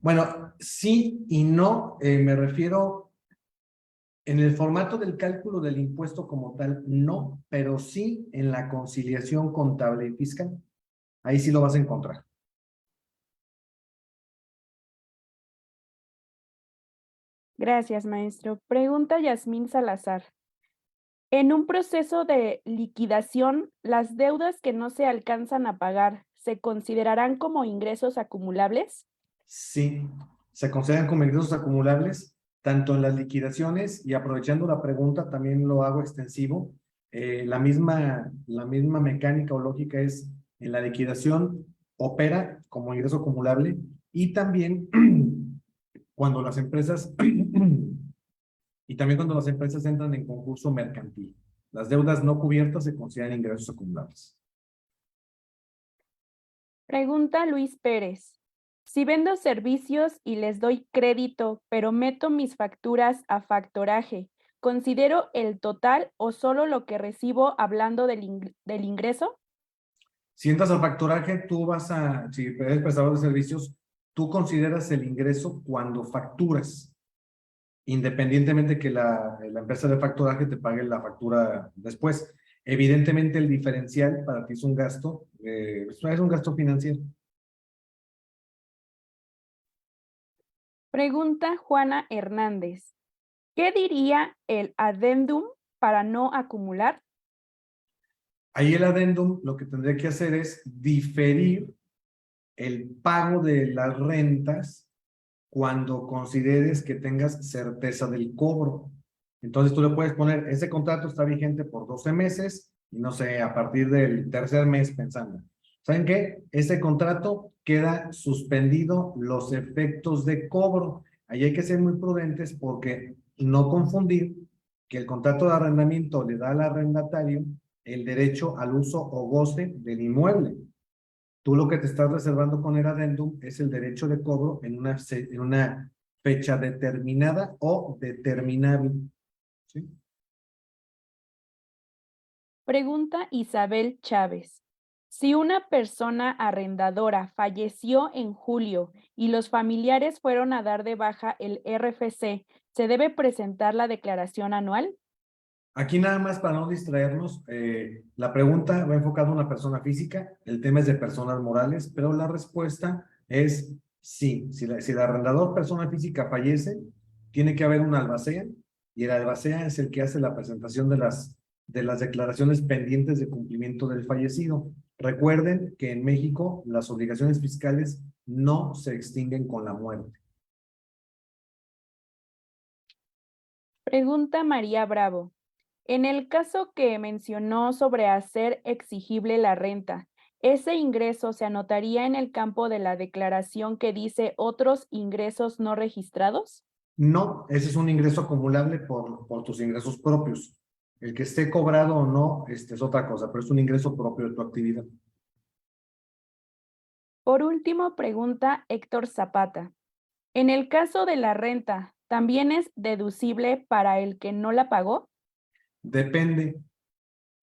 Bueno, sí y no, me refiero en el formato del cálculo del impuesto como tal, no, pero sí en la conciliación contable y fiscal. Ahí sí lo vas a encontrar. Gracias, maestro. Pregunta Yasmín Salazar. En un proceso de liquidación, las deudas que no se alcanzan a pagar, ¿se considerarán como ingresos acumulables? Sí, se consideran como ingresos acumulables, tanto en las liquidaciones y aprovechando la pregunta, también lo hago extensivo. La misma mecánica o lógica es en la liquidación opera como ingreso acumulable y también cuando las empresas entran en concurso mercantil. Las deudas no cubiertas se consideran ingresos acumulables. Pregunta Luis Pérez. Si vendo servicios y les doy crédito, pero meto mis facturas a factoraje, ¿considero el total o solo lo que recibo hablando del ingreso? Si entras al factoraje, si eres prestador de servicios, tú consideras el ingreso cuando facturas, independientemente que la empresa de factoraje te pague la factura después. Evidentemente, el diferencial para ti es un gasto, es un gasto financiero. Pregunta Juana Hernández. ¿Qué diría el adendum para no acumular? Ahí el adendum lo que tendría que hacer es diferir el pago de las rentas cuando consideres que tengas certeza del cobro. Entonces tú le puedes poner, ese contrato está vigente por 12 meses y no sé, a partir del tercer mes pensando. ¿Saben qué? Ese contrato queda suspendido los efectos de cobro. Ahí hay que ser muy prudentes porque no confundir que el contrato de arrendamiento le da al arrendatario el derecho al uso o goce del inmueble. Tú lo que te estás reservando con el adendum es el derecho de cobro en una fecha determinada o determinable. ¿Sí? Pregunta Isabel Chávez. Si una persona arrendadora falleció en julio y los familiares fueron a dar de baja el RFC, ¿se debe presentar la declaración anual? Aquí nada más para no distraernos, la pregunta va enfocada a una persona física, el tema es de personas morales, pero la respuesta es sí. Si el arrendador persona física fallece, tiene que haber un albacea y el albacea es el que hace la presentación de las declaraciones pendientes de cumplimiento del fallecido. Recuerden que en México las obligaciones fiscales no se extinguen con la muerte. Pregunta María Bravo. En el caso que mencionó sobre hacer exigible la renta, ¿ese ingreso se anotaría en el campo de la declaración que dice otros ingresos no registrados? No, ese es un ingreso acumulable por tus ingresos propios. El que esté cobrado o no, es otra cosa, pero es un ingreso propio de tu actividad. Por último, pregunta Héctor Zapata. En el caso de la renta, ¿también es deducible para el que no la pagó? Depende.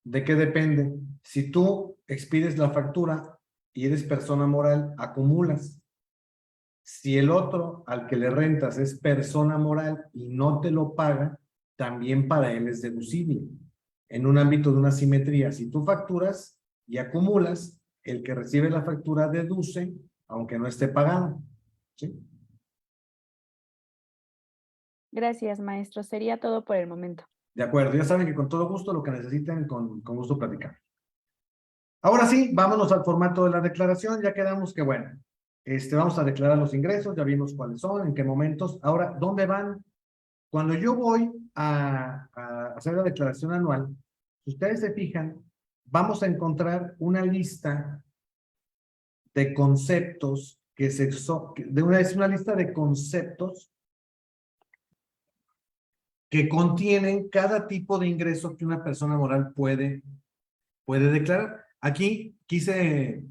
¿De qué depende? Si tú expides la factura y eres persona moral, acumulas. Si el otro al que le rentas es persona moral y no te lo paga, también para él es deducible. En un ámbito de una simetría, si tú facturas y acumulas, el que recibe la factura deduce, aunque no esté pagado. ¿Sí? Gracias, maestro. Sería todo por el momento. De acuerdo, ya saben que con todo gusto lo que necesiten, con gusto platicar. Ahora sí, vámonos al formato de la declaración. Ya quedamos que, bueno, vamos a declarar los ingresos, ya vimos cuáles son, en qué momentos. Ahora, ¿dónde van? Cuando yo voy a hacer la declaración anual, si ustedes se fijan, vamos a encontrar una lista de conceptos es una lista de conceptos que contienen cada tipo de ingreso que una persona moral puede declarar. Aquí quise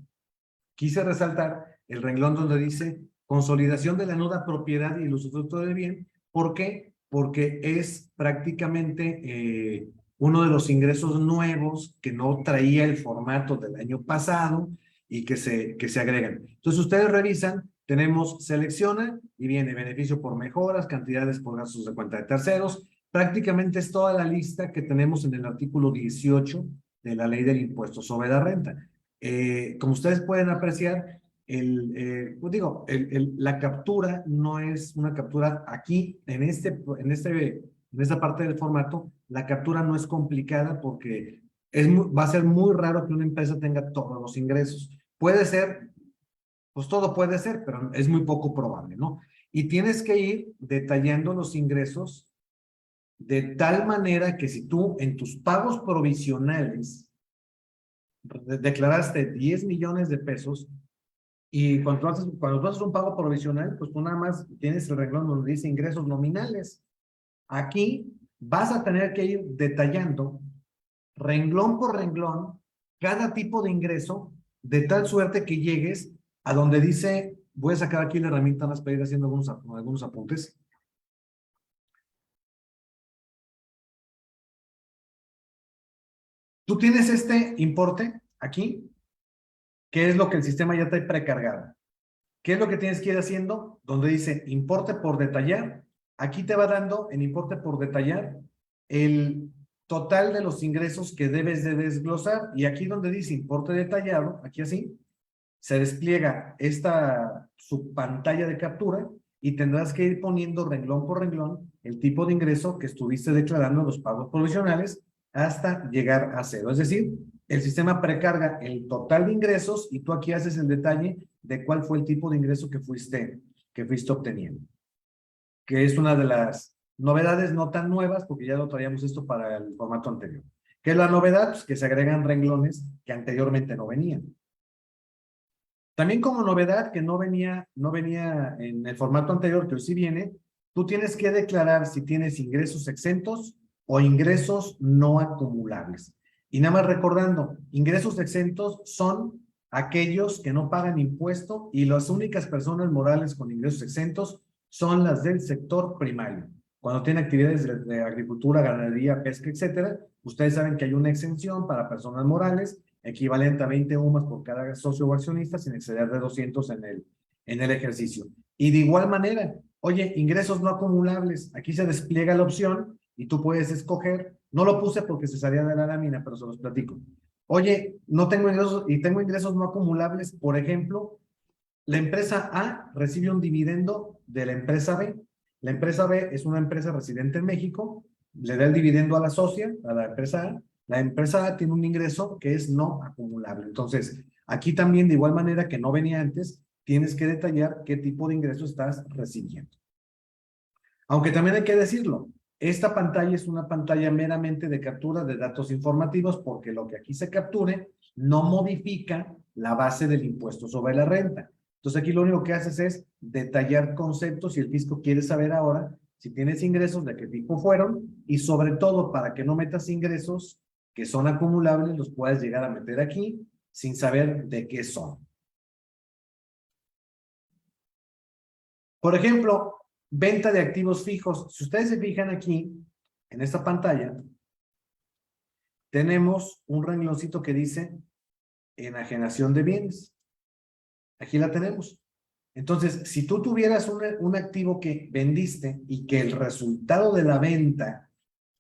resaltar el renglón donde dice consolidación de la nuda propiedad y el usufructo del bien. ¿Por qué? Porque es prácticamente uno de los ingresos nuevos que no traía el formato del año pasado y que se agregan. Entonces ustedes revisan Tenemos selecciona y viene beneficio por mejoras, cantidades por gastos de cuenta de terceros. Prácticamente es toda la lista que tenemos en el artículo 18 de la ley del impuesto sobre la renta. Como ustedes pueden apreciar, la captura no es una captura aquí, en esta parte del formato, la captura no es complicada porque va a ser muy raro que una empresa tenga todos los ingresos. Puede ser, pues todo puede ser, pero es muy poco probable, ¿no? Y tienes que ir detallando los ingresos de tal manera que si tú en tus pagos provisionales declaraste 10 millones de pesos y cuando tú haces un pago provisional, pues tú nada más tienes el renglón donde dice ingresos nominales. Aquí vas a tener que ir detallando renglón por renglón cada tipo de ingreso de tal suerte que llegues a donde dice, voy a sacar aquí la herramienta más para ir haciendo algunos apuntes. Tú tienes este importe aquí, que es lo que el sistema ya trae precargado. ¿Qué es lo que tienes que ir haciendo? Donde dice importe por detallar, aquí te va dando en importe por detallar el total de los ingresos que debes de desglosar y aquí donde dice importe detallado, aquí así, se despliega esta subpantalla de captura y tendrás que ir poniendo renglón por renglón el tipo de ingreso que estuviste declarando en los pagos provisionales hasta llegar a cero. Es decir, el sistema precarga el total de ingresos y tú aquí haces el detalle de cuál fue el tipo de ingreso que fuiste obteniendo. Que es una de las novedades no tan nuevas, porque ya lo traíamos esto para el formato anterior. ¿Qué es la novedad? Pues que se agregan renglones que anteriormente no venían. También como novedad que no venía en el formato anterior, que hoy sí viene, tú tienes que declarar si tienes ingresos exentos o ingresos no acumulables. Y nada más recordando, ingresos exentos son aquellos que no pagan impuesto y las únicas personas morales con ingresos exentos son las del sector primario. Cuando tienen actividades de agricultura, ganadería, pesca, etcétera, ustedes saben que hay una exención para personas morales equivalente a 20 UMAS por cada socio o accionista sin exceder de 200 en el ejercicio. Y de igual manera, oye, ingresos no acumulables, aquí se despliega la opción y tú puedes escoger, no lo puse porque se salía de la lámina, pero se los platico. Oye, no tengo ingresos y tengo ingresos no acumulables, por ejemplo, la empresa A recibe un dividendo de la empresa B. La empresa B es una empresa residente en México, le da el dividendo a la socia, a la empresa A. La empresa A tiene un ingreso que es no acumulable. Entonces, aquí también, de igual manera que no venía antes, tienes que detallar qué tipo de ingreso estás recibiendo. Aunque también hay que decirlo, esta pantalla es una pantalla meramente de captura de datos informativos porque lo que aquí se capture no modifica la base del impuesto sobre la renta. Entonces aquí lo único que haces es detallar conceptos y el fisco quiere saber ahora si tienes ingresos, de qué tipo fueron y sobre todo para que no metas ingresos que son acumulables, los puedes llegar a meter aquí sin saber de qué son. Por ejemplo, venta de activos fijos. Si ustedes se fijan aquí, en esta pantalla, tenemos un rengloncito que dice enajenación de bienes. Aquí la tenemos. Entonces, si tú tuvieras un activo que vendiste y que el resultado de la venta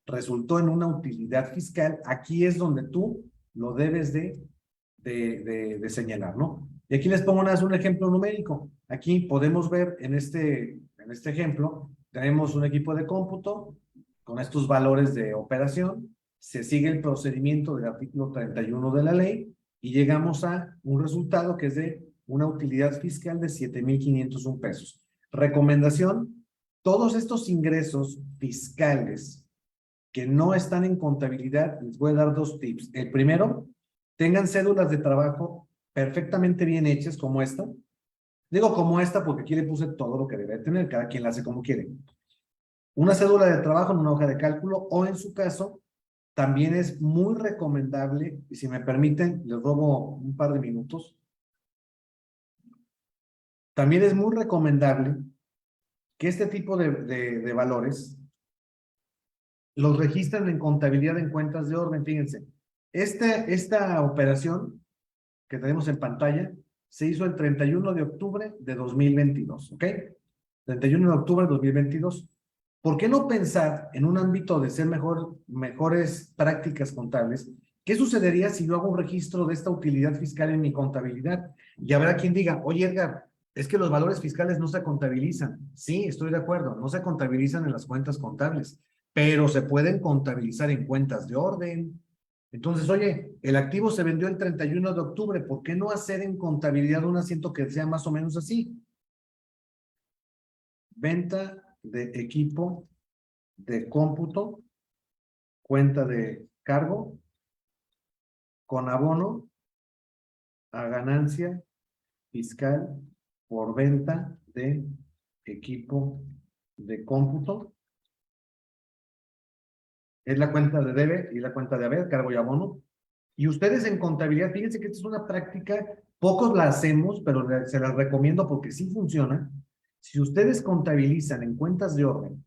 resultó en una utilidad fiscal, aquí es donde tú lo debes de señalar, ¿no? Y aquí les pongo un ejemplo numérico. Aquí podemos ver en este ejemplo, tenemos un equipo de cómputo con estos valores de operación, se sigue el procedimiento del artículo 31 de la ley y llegamos a un resultado que es de una utilidad fiscal de 7,501 pesos. Recomendación, todos estos ingresos fiscales que no están en contabilidad, les voy a dar dos tips. El primero, tengan cédulas de trabajo perfectamente bien hechas como esta. Digo como esta porque aquí le puse todo lo que debe tener, cada quien la hace como quiere. Una cédula de trabajo en una hoja de cálculo o en su caso, también es muy recomendable, y si me permiten, les robo un par de minutos. También es muy recomendable que este tipo de valores los registran en contabilidad en cuentas de orden. Fíjense, esta operación que tenemos en pantalla se hizo el 31 de octubre de 2022, ¿ok? 31 de octubre de 2022. ¿Por qué no pensar en un ámbito de ser mejores prácticas contables? ¿Qué sucedería si yo hago un registro de esta utilidad fiscal en mi contabilidad? Y habrá quien diga, oye, Edgar, es que los valores fiscales no se contabilizan. Sí, estoy de acuerdo, no se contabilizan en las cuentas contables, pero se pueden contabilizar en cuentas de orden. Entonces, oye, el activo se vendió el 31 de octubre, ¿por qué no hacer en contabilidad un asiento que sea más o menos así? Venta de equipo de cómputo, cuenta de cargo, con abono a ganancia fiscal por venta de equipo de cómputo. Es la cuenta de debe y la cuenta de haber, cargo y abono. Y ustedes en contabilidad, fíjense que esta es una práctica, pocos la hacemos, pero se las recomiendo porque sí funciona. Si ustedes contabilizan en cuentas de orden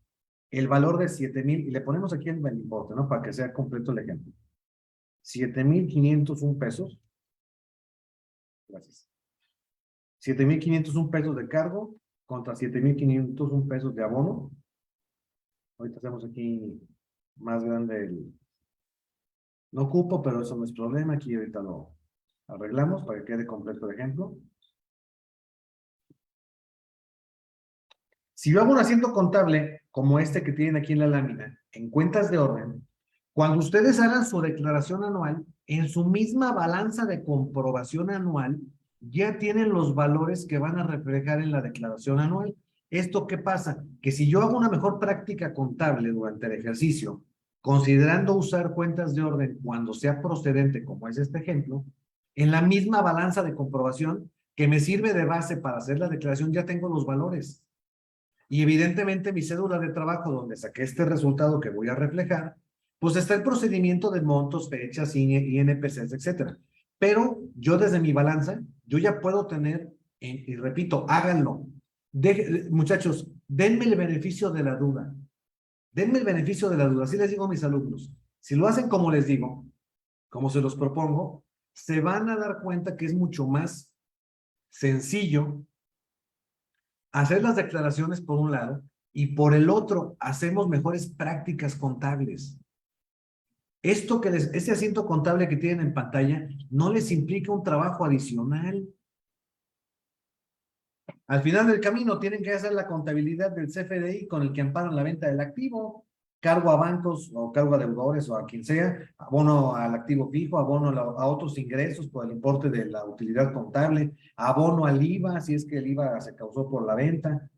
el valor de 7,000, y le ponemos aquí el importe, ¿no? Para que sea completo el ejemplo. 7,501 pesos. Gracias. 7,501 pesos de cargo contra 7,501 pesos de abono. Ahorita hacemos aquí más grande el... No ocupo, pero eso no es problema. Aquí ahorita lo arreglamos para que quede completo el ejemplo. Si yo hago un asiento contable como este que tienen aquí en la lámina, en cuentas de orden, cuando ustedes hagan su declaración anual, en su misma balanza de comprobación anual, ya tienen los valores que van a reflejar en la declaración anual. ¿Esto qué pasa? Que si yo hago una mejor práctica contable durante el ejercicio, considerando usar cuentas de orden cuando sea procedente, como es este ejemplo, en la misma balanza de comprobación que me sirve de base para hacer la declaración, ya tengo los valores. Y evidentemente mi cédula de trabajo donde saqué este resultado que voy a reflejar, pues está el procedimiento de montos, fechas, INPCs, etcétera. Pero yo desde mi balanza, yo ya puedo tener, y repito, háganlo. Muchachos, denme el beneficio de la duda. Denme el beneficio de la duda. Así les digo a mis alumnos. Si lo hacen como les digo, como se los propongo, se van a dar cuenta que es mucho más sencillo hacer las declaraciones por un lado y por el otro hacemos mejores prácticas contables. Esto que este asiento contable que tienen en pantalla no les implica un trabajo adicional. Al final del camino tienen que hacer la contabilidad del CFDI con el que amparan la venta del activo, cargo a bancos o cargo a deudores o a quien sea, abono al activo fijo, abono a otros ingresos por el importe de la utilidad contable, abono al IVA si es que el IVA se causó por la venta.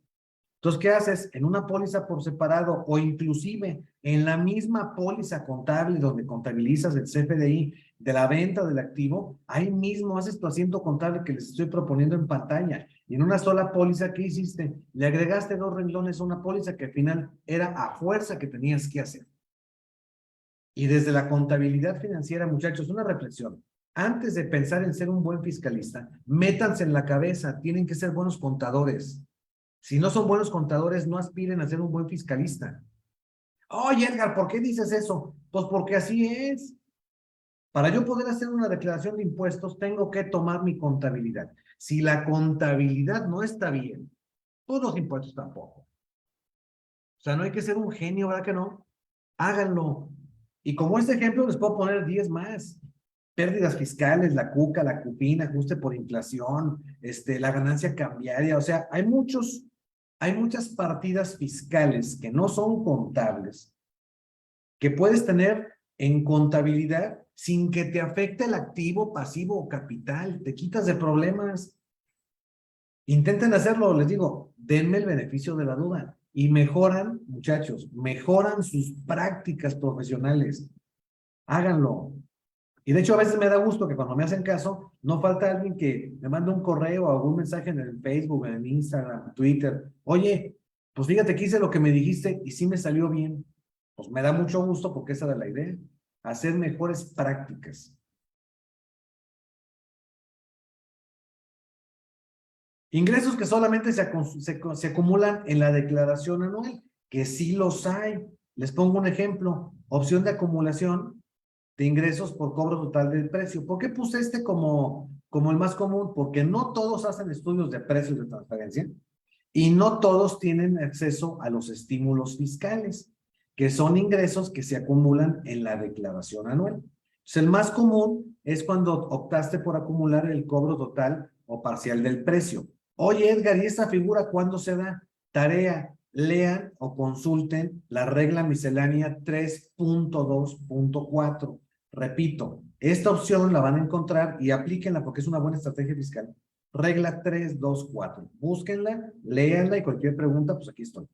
Entonces, ¿qué haces? En una póliza por separado o inclusive en la misma póliza contable donde contabilizas el CFDI de la venta del activo, ahí mismo haces tu asiento contable que les estoy proponiendo en pantalla. Y en una sola póliza, ¿qué hiciste? Le agregaste 2 renglones a una póliza que al final era a fuerza que tenías que hacer. Y desde la contabilidad financiera, muchachos, una reflexión. Antes de pensar en ser un buen fiscalista, métanse en la cabeza, tienen que ser buenos contadores. Si no son buenos contadores, no aspiren a ser un buen fiscalista. Oye, Edgar, ¿por qué dices eso? Pues porque así es. Para yo poder hacer una declaración de impuestos, tengo que tomar mi contabilidad. Si la contabilidad no está bien, pues los impuestos tampoco. O sea, no hay que ser un genio, ¿verdad que no? Háganlo. Y como este ejemplo, les puedo poner 10 más. Pérdidas fiscales, la CUCA, la CUPIN, ajuste por inflación, la ganancia cambiaria. O sea, hay muchas partidas fiscales que no son contables, que puedes tener en contabilidad sin que te afecte el activo, pasivo o capital. Te quitas de problemas. Intenten hacerlo, les digo, denme el beneficio de la duda. Y mejoran, muchachos, mejoran sus prácticas profesionales. Háganlo. Y de hecho a veces me da gusto que cuando me hacen caso, no falta alguien que me manda un correo o algún mensaje en el Facebook, en el Instagram, Twitter. Oye, pues fíjate que hice lo que me dijiste y sí me salió bien. Pues me da mucho gusto porque esa era la idea. Hacer mejores prácticas. Ingresos que solamente se acumulan en la declaración anual, que sí los hay. Les pongo un ejemplo. Opción de acumulación de ingresos por cobro total del precio. ¿Por qué puse como como el más común, porque no todos hacen estudios de precios de transferencia y no todos tienen acceso a los estímulos fiscales, que son ingresos que se acumulan en la declaración anual. Entonces, el más común es cuando optaste por acumular el cobro total o parcial del precio. Oye, Edgar, ¿y esta figura cuándo se da? Tarea, lean o consulten la regla miscelánea 3.2.4. Repito, esta opción la van a encontrar y aplíquenla porque es una buena estrategia fiscal. Regla 3.2.4. Búsquenla, léanla y cualquier pregunta, pues aquí estoy.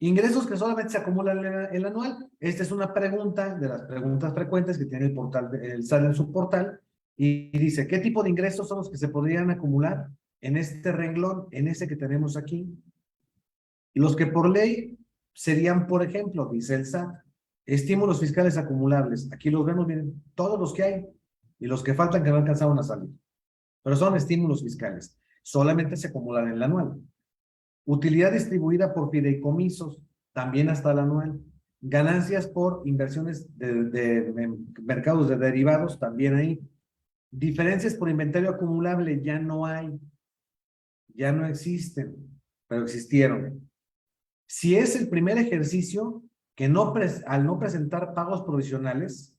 Ingresos que solamente se acumulan en el anual. Esta es una pregunta de las preguntas frecuentes que tiene el portal, el SAT en su portal, y dice, ¿qué tipo de ingresos son los que se podrían acumular en este renglón, en ese que tenemos aquí? Y los que por ley serían, por ejemplo, dice el SAT, estímulos fiscales acumulables. Aquí los vemos, miren, todos los que hay y los que faltan que no alcanzaron a salir. Pero son estímulos fiscales. Solamente se acumulan en el anual. Utilidad distribuida por fideicomisos, también hasta el anual. Ganancias por inversiones de mercados de derivados, también hay. Diferencias por inventario acumulable, ya no hay. Ya no existen, pero existieron. Si es el primer ejercicio que al no presentar pagos provisionales,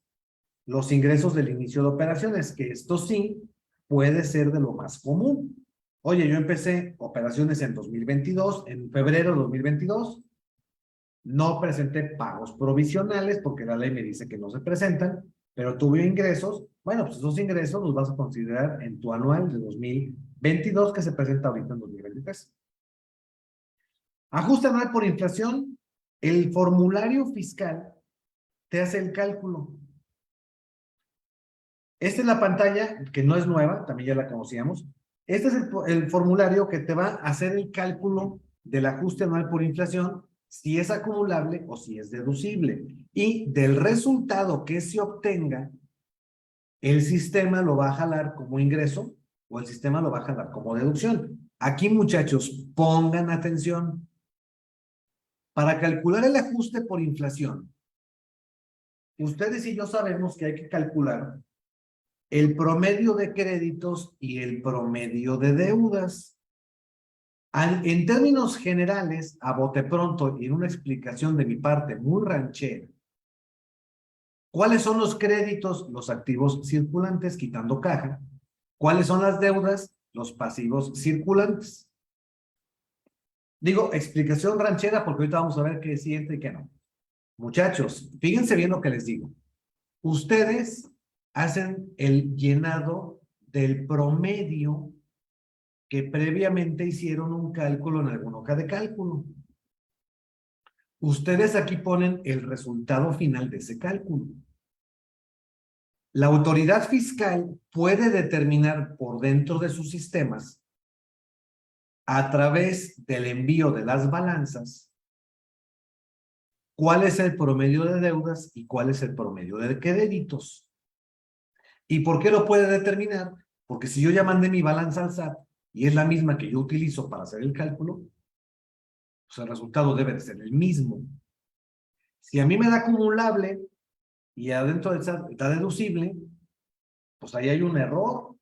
los ingresos del inicio de operaciones, que esto sí puede ser de lo más común. Oye, yo empecé operaciones en 2022, en febrero de 2022, no presenté pagos provisionales porque la ley me dice que no se presentan, pero tuve ingresos. Bueno, pues esos ingresos los vas a considerar en tu anual de 2022 que se presenta ahorita en 2023. Ajuste anual por inflación. El formulario fiscal te hace el cálculo. Esta es la pantalla, que no es nueva, también ya la conocíamos. Este es el formulario que te va a hacer el cálculo del ajuste anual por inflación, si es acumulable o si es deducible. Y del resultado que se obtenga, el sistema lo va a jalar como ingreso o el sistema lo va a jalar como deducción. Aquí, muchachos, pongan atención. Para calcular el ajuste por inflación, ustedes y yo sabemos que hay que calcular el promedio de créditos y el promedio de deudas. En términos generales, a bote pronto y en una explicación de mi parte muy ranchera, ¿cuáles son los créditos? Los activos circulantes, quitando caja. ¿Cuáles son las deudas? Los pasivos circulantes. Digo, explicación ranchera porque ahorita vamos a ver qué sí entra y qué no. Muchachos, fíjense bien lo que les digo. Ustedes hacen el llenado del promedio que previamente hicieron un cálculo en alguna hoja de cálculo. Ustedes aquí ponen el resultado final de ese cálculo. La autoridad fiscal puede determinar por dentro de sus sistemas, a través del envío de las balanzas, cuál es el promedio de deudas y cuál es el promedio de créditos. ¿Y por qué lo puede determinar? Porque si yo ya mandé mi balanza al SAT y es la misma que yo utilizo para hacer el cálculo, pues el resultado debe de ser el mismo. Si a mí me da acumulable y adentro del SAT está deducible, pues ahí hay un error.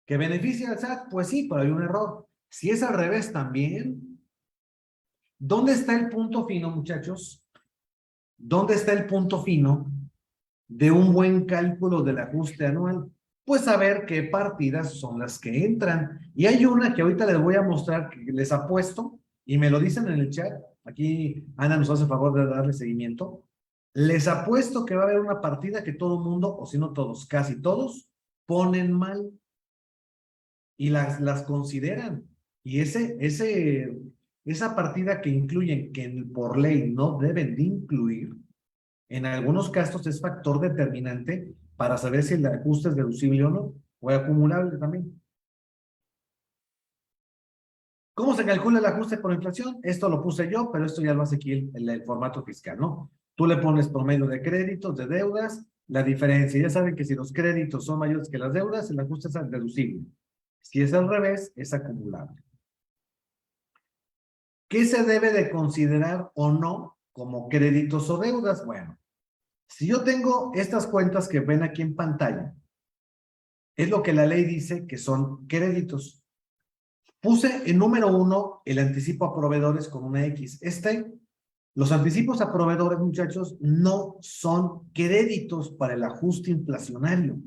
¿Que beneficia al SAT? Pues sí, pero hay un error. Si es al revés también. ¿Dónde está el punto fino, muchachos? ¿Dónde está el punto fino de un buen cálculo del ajuste anual? Pues saber qué partidas son las que entran. Y hay una que ahorita les voy a mostrar que les apuesto, y me lo dicen en el chat. Aquí Ana nos hace favor de darle seguimiento. Les apuesto que va a haber una partida que todo mundo, o si no todos, casi todos, ponen mal y las consideran. Y esa partida que incluyen, que por ley no deben de incluir, en algunos casos es factor determinante para saber si el ajuste es deducible o no, o acumulable también. ¿Cómo se calcula el ajuste por inflación? Esto lo puse yo, pero esto ya lo hace aquí el formato fiscal, ¿no? Tú le pones promedio de créditos, de deudas, la diferencia. Ya saben que si los créditos son mayores que las deudas, el ajuste es deducible. Si es al revés, es acumulable. ¿Qué se debe de considerar o no como créditos o deudas? Bueno, Si yo tengo estas cuentas que ven aquí en pantalla, es lo que la ley dice que son créditos. Puse en número 1 el anticipo a proveedores con una X. Los anticipos a proveedores, muchachos, no son créditos para el ajuste inflacionario.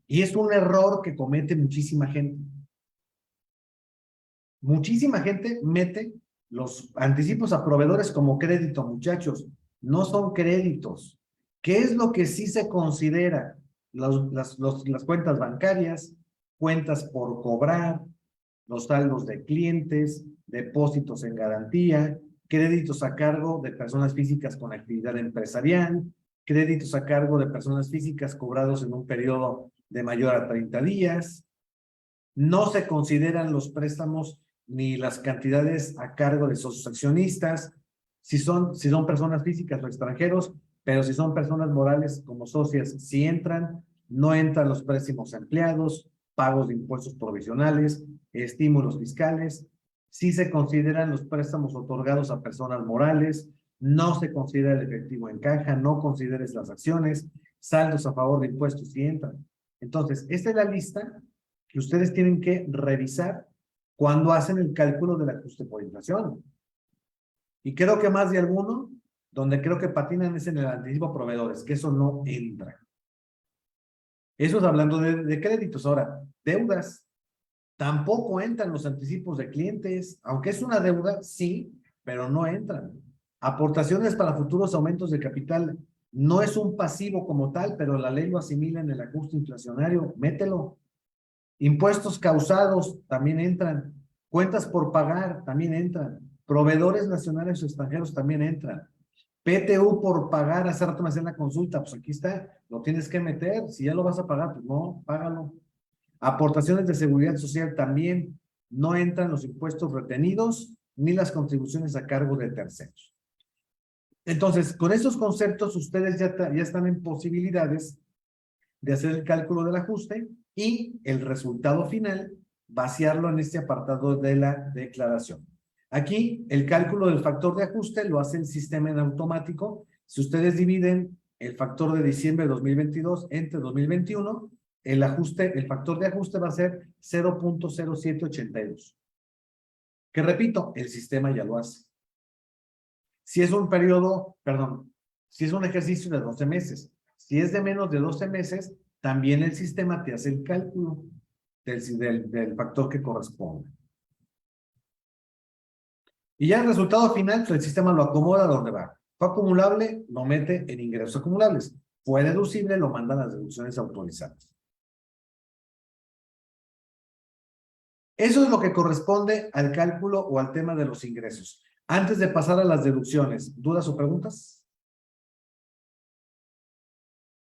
Y es un error que comete muchísima gente. Muchísima gente mete los anticipos a proveedores como crédito, muchachos. No son créditos. ¿Qué es lo que sí se considera? Las cuentas bancarias, cuentas por cobrar, los saldos de clientes, depósitos en garantía, créditos a cargo de personas físicas con actividad empresarial, créditos a cargo de personas físicas cobrados en un periodo de mayor a 30 días. No se consideran los préstamos ni las cantidades a cargo de socios accionistas, si son personas físicas o extranjeros, pero si son personas morales como socias, sí entran, no entran los préstamos a empleados, pagos de impuestos provisionales, estímulos fiscales, sí se consideran los préstamos otorgados a personas morales, no se considera el efectivo en caja, no consideres las acciones, saldos a favor de impuestos sí entran. Entonces, esta es la lista que ustedes tienen que revisar cuando hacen el cálculo del ajuste por inflación. Y creo que más de alguno, donde creo que patinan es en el anticipo a proveedores, que eso no entra. Eso es hablando de créditos. Ahora, deudas. Tampoco entran los anticipos de clientes, aunque es una deuda, sí, pero no entran. Aportaciones para futuros aumentos de capital. No es un pasivo como tal, pero la ley lo asimila en el ajuste inflacionario. Mételo. Impuestos causados también entran. Cuentas por pagar también entran. Proveedores nacionales o extranjeros también entran. PTU por pagar, hace rato me hacían la consulta, pues aquí está, lo tienes que meter. Si ya lo vas a pagar, pues no, págalo. Aportaciones de seguridad social también no entran los impuestos retenidos ni las contribuciones a cargo de terceros. Entonces, con estos conceptos, ustedes ya están en posibilidades de hacer el cálculo del ajuste y el resultado final, vaciarlo en este apartado de la declaración. Aquí, el cálculo del factor de ajuste lo hace el sistema en automático. Si ustedes dividen el factor de diciembre de 2022 entre 2021, el factor de ajuste va a ser 0.0782. Que repito, el sistema ya lo hace. Si es un periodo, perdón, si es un ejercicio de 12 meses, si es de menos de 12 meses, también el sistema te hace el cálculo del factor que corresponde. Y ya el resultado final, pues el sistema lo acomoda donde va. Fue acumulable, lo mete en ingresos acumulables. Fue deducible, lo manda a las deducciones autorizadas. Eso es lo que corresponde al cálculo o al tema de los ingresos. Antes de pasar a las deducciones, ¿dudas o preguntas?